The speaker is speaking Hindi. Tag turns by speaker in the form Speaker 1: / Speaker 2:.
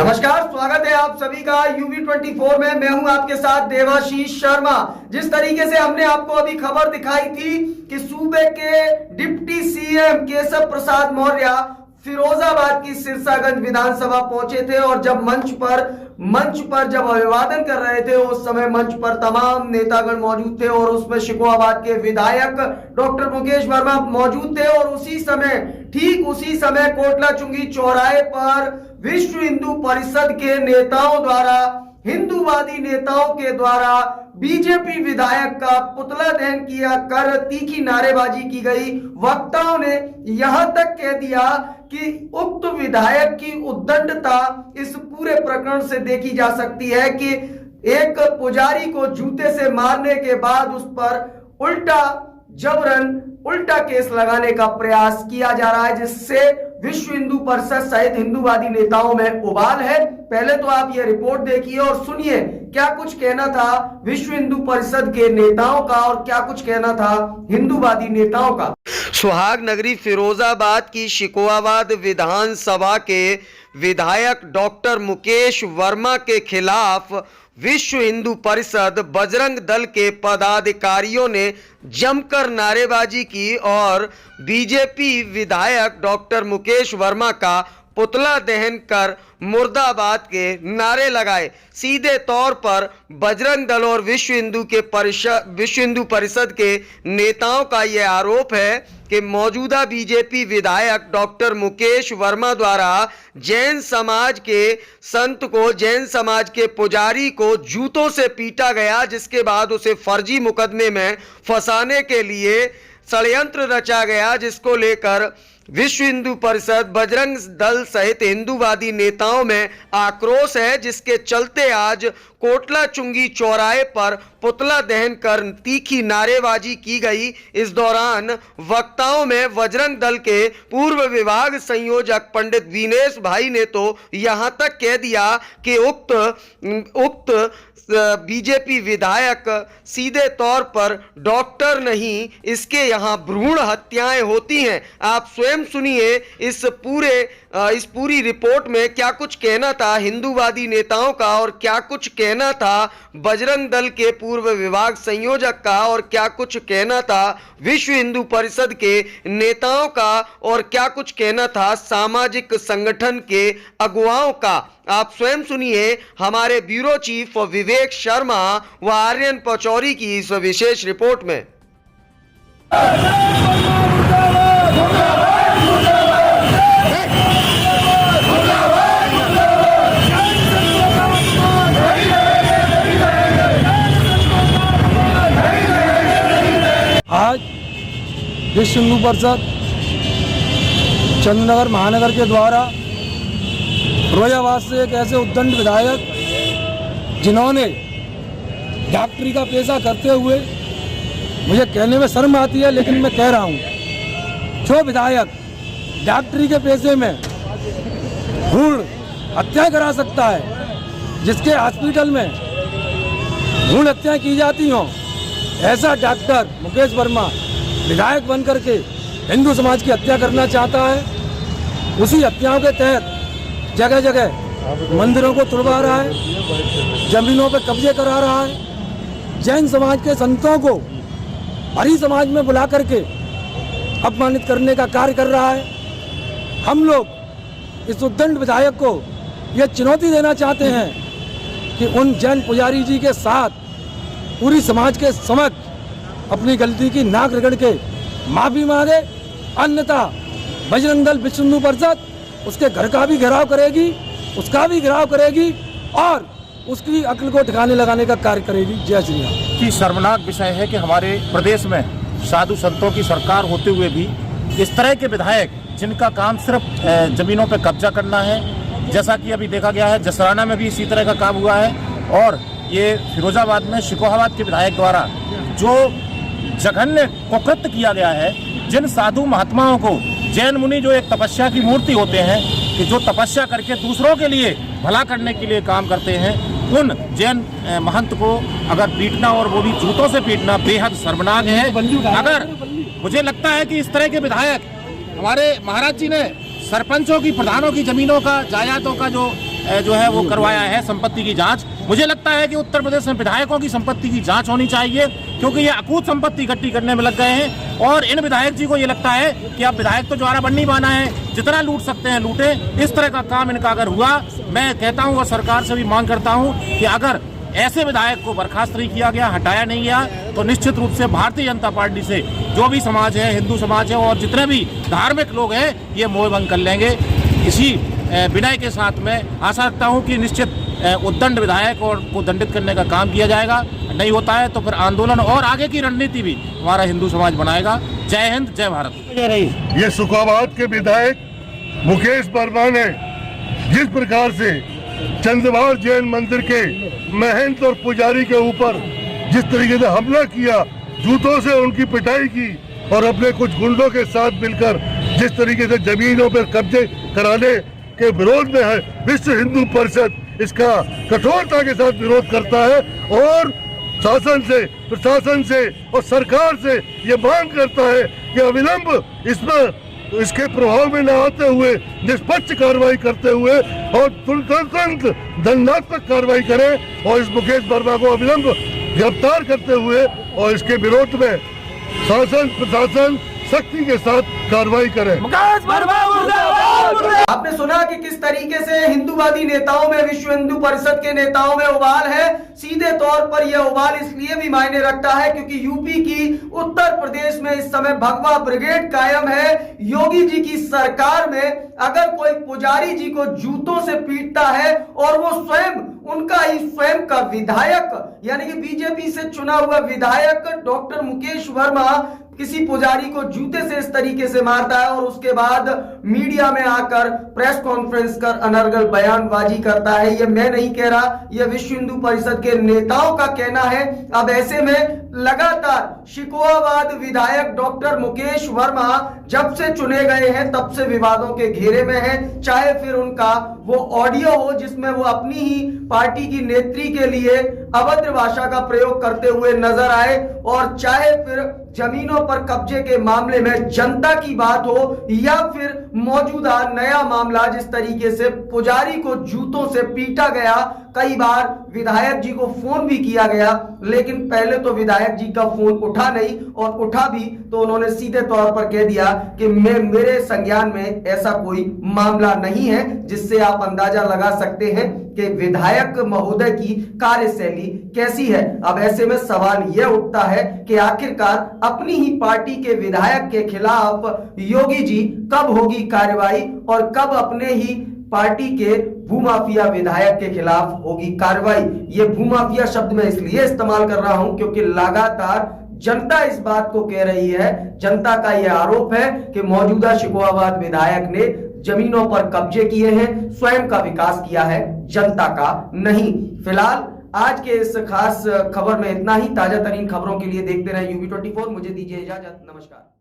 Speaker 1: नमस्कार, स्वागत है आप सभी का UV24 में। मैं हूं आपके साथ देवाशीष शर्मा। जिस तरीके से हमने आपको अभी खबर दिखाई थी कि सूबे के डिप्टी सीएम केशव प्रसाद मौर्य फिरोजाबाद की सिरसागंज विधानसभा पहुंचे थे और जब मंच पर जब अभिवादन कर रहे थे, उस समय मंच पर तमाम नेतागण मौजूद थे और उसमें शिकोहाबाद के विधायक डॉक्टर मुकेश वर्मा मौजूद थे। और ठीक उसी समय कोटला चुंगी चौराहे पर विश्व हिंदू परिषद के नेताओं द्वारा, हिंदूवादी नेताओं के द्वारा बीजेपी विधायक का पुतला दहन किया कर तीखी नारेबाजी की गई। वक्ताओं ने यहां तक कह दिया कि उक्त विधायक की उद्दंडता इस पूरे प्रकरण से देखी जा सकती है कि एक पुजारी को जूते से मारने के बाद उस पर उल्टा केस लगाने का प्रयास किया जा रहा है, जिससे विश्व हिंदू परिषद सहित हिंदूवादी नेताओं में उबाल है। पहले तो आप ये रिपोर्ट देखिए और सुनिए क्या कुछ कहना था विश्व हिंदू परिषद के नेताओं का और क्या कुछ कहना था हिंदूवादी नेताओं का। सुहाग नगरी फिरोजाबाद की शिकोहाबाद विधानसभा के विधायक डॉक्टर मुकेश वर्मा के खिलाफ विश्व हिंदू परिषद बजरंग दल के पदाधिकारियों ने जमकर नारेबाजी की और बीजेपी विधायक डॉक्टर मुकेश वर्मा का पुतला दहन कर मुर्दाबाद के नारे लगाए। सीधे तौर पर बजरंग दल और विश्व हिंदू परिषद के नेताओं का यह आरोप है कि मौजूदा बीजेपी विधायक डॉक्टर मुकेश वर्मा द्वारा जैन समाज के संत को, जैन समाज के पुजारी को जूतों से पीटा गया, जिसके बाद उसे फर्जी मुकदमे में फंसाने के लिए षड्यंत्र रचा गया, जिसको लेकर विश्व हिंदू परिषद बजरंग दल सहित हिंदूवादी नेताओं में आक्रोश है, जिसके चलते आज कोटला चुंगी चौराहे पर पुतला दहन कर तीखी नारेबाजी की गई। इस दौरान वक्ताओं में बजरंग दल के पूर्व विभाग संयोजक पंडित विनेश भाई ने तो यहां तक कह दिया कि उक्त बीजेपी विधायक सीधे तौर पर डॉक्टर नहीं, इसके यहां भ्रूण हत्याएं होती हैं। आप स्वयं सुनिए इस पूरी रिपोर्ट में क्या कुछ कहना था हिंदूवादी नेताओं का और क्या कुछ कहना था बजरंग दल के पूर्व विभाग संयोजक का और क्या कुछ कहना था विश्व हिंदू परिषद के नेताओं का और क्या कुछ कहना था सामाजिक संगठन के अगुवाओं का। आप स्वयं सुनिए हमारे ब्यूरो चीफ विवेक शर्मा व आर्यन पचौरी की इस विशेष रिपोर्ट में।
Speaker 2: आज विश्व हिंदू परिषद चंद्रनगर महानगर के द्वारा फिरोजाबाद से एक ऐसे उद्दंड विधायक जिन्होंने डॉक्टरी का पेशा करते हुए, मुझे कहने में शर्म आती है लेकिन मैं कह रहा हूँ, जो विधायक डॉक्टरी के पेशे में भ्रूण हत्या करा सकता है, जिसके हॉस्पिटल में भ्रूण हत्या की जाती हों, ऐसा डॉक्टर मुकेश वर्मा विधायक बन करके हिंदू समाज की हत्या करना चाहता है। उसी हत्याओं के तहत जगह जगह मंदिरों को तुड़वा रहा है, जमीनों पर कब्जे करा रहा है, जैन समाज के संतों को हरी समाज में बुला करके अपमानित करने का कार्य कर रहा है। हम लोग इस उद्दंड विधायक को यह चुनौती देना चाहते हैं कि उन जैन पुजारी जी के साथ पूरी समाज के समक्ष अपनी गलती की नाक रगड़ के माफी मांगे, अन्यथा बजरंग दल विश्व हिंदू परिषद उसके घर का भी घेराव करेगी, उसका भी घेराव करेगी और उसकी अक्ल को ठिकाने लगाने का कार्य करेगी। जय श्री राम।
Speaker 3: की शर्मनाक विषय है कि हमारे प्रदेश में साधु संतों की सरकार होते हुए भी इस तरह के विधायक जिनका काम सिर्फ जमीनों पर कब्जा करना है, जैसा कि अभी देखा गया है जसराना में भी इसी तरह का काम हुआ है और ये फिरोजाबाद में शिकोहाबाद के विधायक द्वारा जो जघन्य कुकृत्य किया गया है, जिन साधु महात्माओं को जैन मुनि जो एक तपस्या की मूर्ति होते हैं कि जो तपस्या करके दूसरों के लिए भला करने के लिए काम करते हैं, उन जैन महंत को अगर पीटना और वो भी जूतों से पीटना बेहद शर्मनाक है। अगर मुझे लगता है कि इस तरह के विधायक हमारे महाराज जी ने सरपंचों की, प्रधानों की जमीनों का, जायदादों का जो जो है वो करवाया है संपत्ति की जांच। मुझे लगता है कि उत्तर प्रदेश में विधायकों की संपत्ति की जांच होनी चाहिए, क्योंकि ये अकूत संपत्ति इकट्ठी करने में लग गए हैं और इन विधायक जी को ये लगता है कि अब विधायक तो ज्वारा बन्नी बाना है, जितना लूट सकते हैं लूटे। इस तरह का काम इनका अगर हुआ, मैं कहता हूँ और सरकार से भी मांग करता हूँ कि अगर ऐसे विधायक को बर्खास्त नहीं किया गया, हटाया नहीं गया, तो निश्चित रूप से भारतीय जनता पार्टी से जो भी समाज है, हिंदू समाज है और जितने भी धार्मिक लोग हैं, ये मोह भंग कर लेंगे। इसी विनय के साथ मैं आशा रखता हूं कि निश्चित उद्दंड विधायक और को दंडित करने का काम किया जाएगा। नहीं होता है तो फिर आंदोलन और आगे की रणनीति भी हमारा हिंदू समाज बनाएगा। जय हिंद, जय भारत।
Speaker 4: ये सुखाबाद के विधायक मुकेश वर्मा ने जिस प्रकार से चंद्रवार जैन मंदिर के महंत और पुजारी के ऊपर जिस तरीके से हमला किया, जूतों से उनकी पिटाई की और अपने कुछ गुंडों के साथ मिलकर जिस तरीके से जमीनों पर कब्जे कराने के विरोध में है, विश्व हिंदू परिषद इसका कठोरता के साथ विरोध करता है और शासन से, प्रशासन से और सरकार से ये मांग करता है कि अविलंब इसमें इसके प्रभाव में न आते हुए निष्पक्ष कार्रवाई करते हुए और तुरंत दंडात्मक कार्रवाई करें और इस मुकेश वर्मा को अविलंब गिरफ्तार करते हुए और इसके विरोध में शासन प्रशासन सख्ती के साथ कार्रवाई करें।
Speaker 1: आपने सुना कि किस तरीके से हिंदूवादी नेताओं में, विश्व हिंदू परिषद के नेताओं में उबाल है। सीधे तौर पर यह उबाल इसलिए भी मायने रखता है क्योंकि यूपी की उत्तर प्रदेश में इस समय भगवा ब्रिगेड कायम है। योगी जी की सरकार में अगर कोई पुजारी जी को जूतों से पीटता है और वो स्वयं उनका ही स्वयं का विधायक यानी कि बीजेपी से चुना हुआ विधायक डॉक्टर मुकेश वर्मा किसी पुजारी को जूते से इस तरीके से मारता है और उसके बाद मीडिया में आकर प्रेस कॉन्फ्रेंस कर अनर्गल बयानबाजी करता है। ये मैं नहीं कह रहा, ये विश्व हिंदू परिषद के नेताओं का कहना है। अब ऐसे में लगातार शिकोहाबाद विधायक डॉक्टर मुकेश वर्मा जब से चुने गए हैं तब से विवादों के घेरे में हैं। चाहे फिर उनका वो ऑडियो हो जिसमें वो अपनी ही पार्टी की नेत्री के लिए अभद्र भाषा का प्रयोग करते हुए नजर आए और चाहे फिर जमीनों पर कब्जे के मामले में जनता की बात हो या फिर मौजूदा नया मामला जिस तरीके से पुजारी को जूतों से पीटा गया, कई बार विधायक जी को फोन भी किया गया लेकिन पहले तो विधायक जी का फोन उठा नहीं और उठा भी तो उन्होंने सीधे तौर पर कह दिया कि मेरे संज्ञान में ऐसा कोई मामला नहीं है, जिससे आप अंदाजा लगा सकते हैं कि विधायक महोदय की कार्यशैली कैसी है। अब ऐसे में सवाल यह उठता है कि आखिरकार अपनी ही पार्टी के विधायक के खिलाफ योगी जी कब होगी कार्रवाई और कब अपने ही पार्टी के भूमाफिया विधायक के खिलाफ होगी कार्रवाई। ये भूमाफिया शब्द मैं इसलिए इस्तेमाल कर रहा हूं क्योंकि लगातार जनता इस बात को कह रही है, जनता का यह आरोप है कि मौजूदा शिकोहाबाद विधायक ने जमीनों पर कब्जे किए हैं, स्वयं का विकास किया है, जनता का नहीं। फिलहाल आज के इस खास खबर में इतना ही। ताजा तरीन खबरों के लिए देखते रहे UV24। मुझे दीजिए इजाजत, नमस्कार।